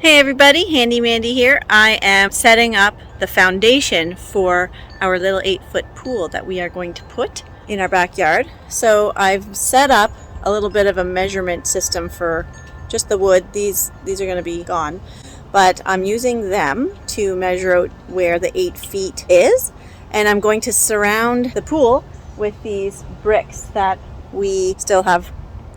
Hey everybody, Handy Mandy here. I am setting up the foundation for our little 8-foot pool that we are going to put in our backyard. So I've set up a little bit of a measurement system for just the wood. These are going to be gone, but I'm using them to measure out where the 8 feet is, and I'm going to surround the pool with these bricks that we still have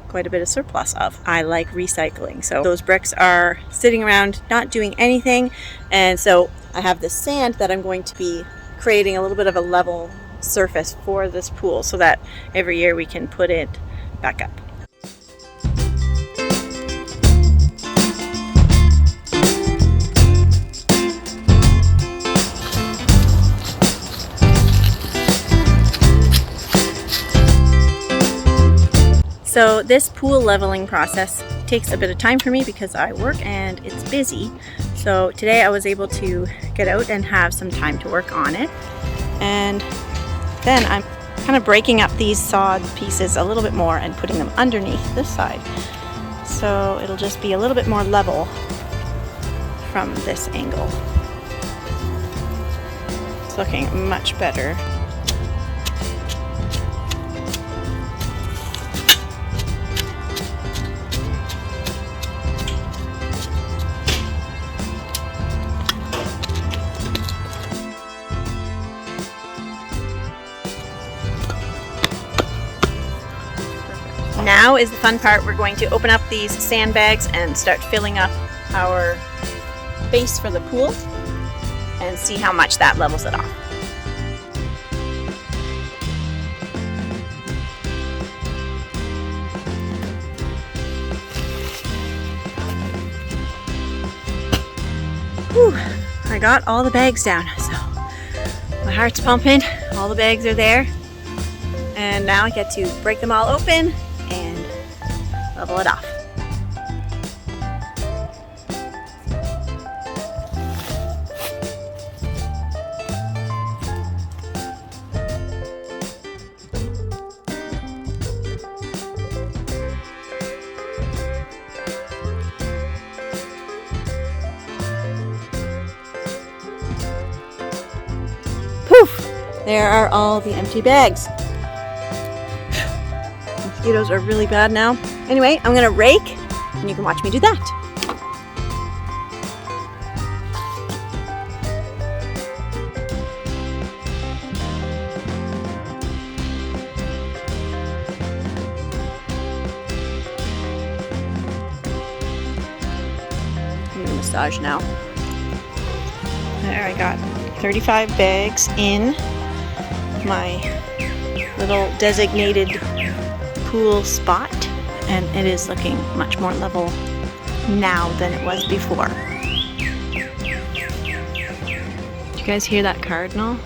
quite a bit of surplus of. I like recycling, so those bricks are sitting around not doing anything, and so I have this sand that I'm going to be creating a little bit of a level surface for this pool so that every year we can put it back up. So this pool leveling process takes a bit of time for me because I work and it's busy. So today I was able to get out and have some time to work on it. And then I'm kind of breaking up these sawed pieces a little bit more and putting them underneath this side. So it'll just be a little bit more level from this angle. It's looking much better. Now is the fun part. We're going to open up these sandbags and start filling up our base for the pool and see how much that levels it off. Whew, I got all the bags down, so my heart's pumping. All the bags are there, and now I get to break them all open and level it off. Poof! There are all the empty bags. Mosquitoes are really bad now. Anyway, I'm gonna rake and you can watch me do that. I'm gonna massage now. There, I got 35 bags in my little designated pool spot, and it is looking much more level now than it was before. Did you guys hear that cardinal?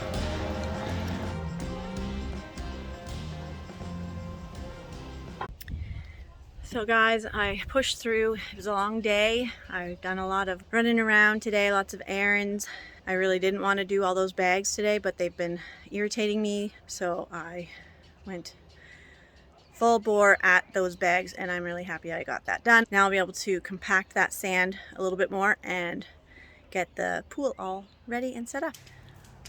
So guys, I pushed through. It was a long day. I've done a lot of running around today, lots of errands. I really didn't want to do all those bags today, but they've been irritating me, so I went full bore at those bags, and I'm really happy I got that done. Now I'll be able to compact that sand a little bit more and get the pool all ready and set up.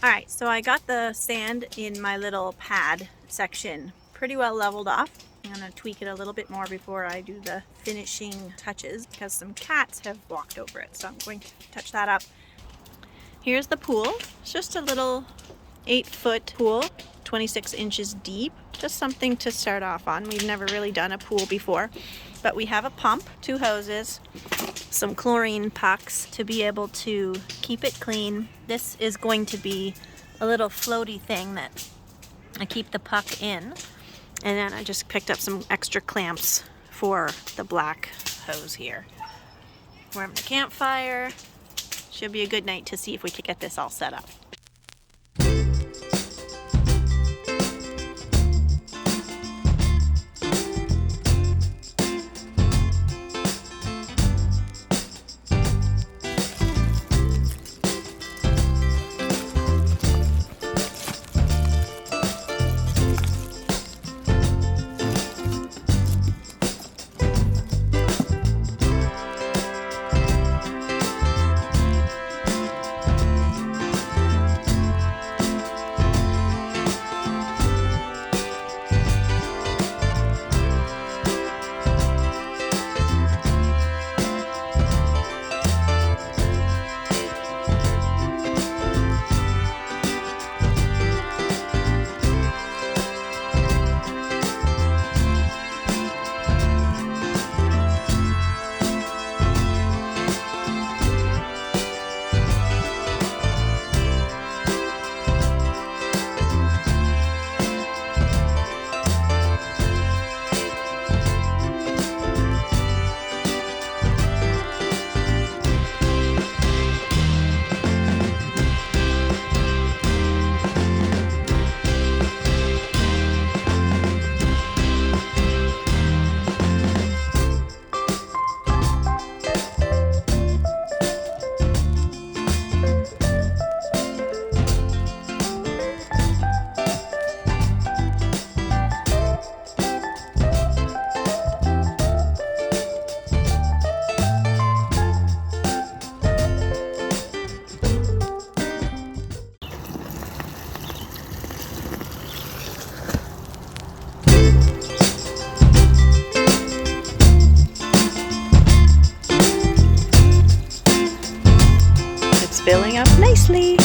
Alright, so I got the sand in my little pad section pretty well leveled off. I'm going to tweak it a little bit more before I do the finishing touches because some cats have walked over it, so I'm going to touch that up. Here's the pool. It's just a little 8-foot pool, 26 inches deep. Just something to start off on. We've never really done a pool before, but we have a pump, 2 hoses, some chlorine pucks to be able to keep it clean. This is going to be a little floaty thing that I keep the puck in, and then I just picked up some extra clamps for the black hose here. Warm the campfire. Should be a good night to see if we can get this all set up. sleep.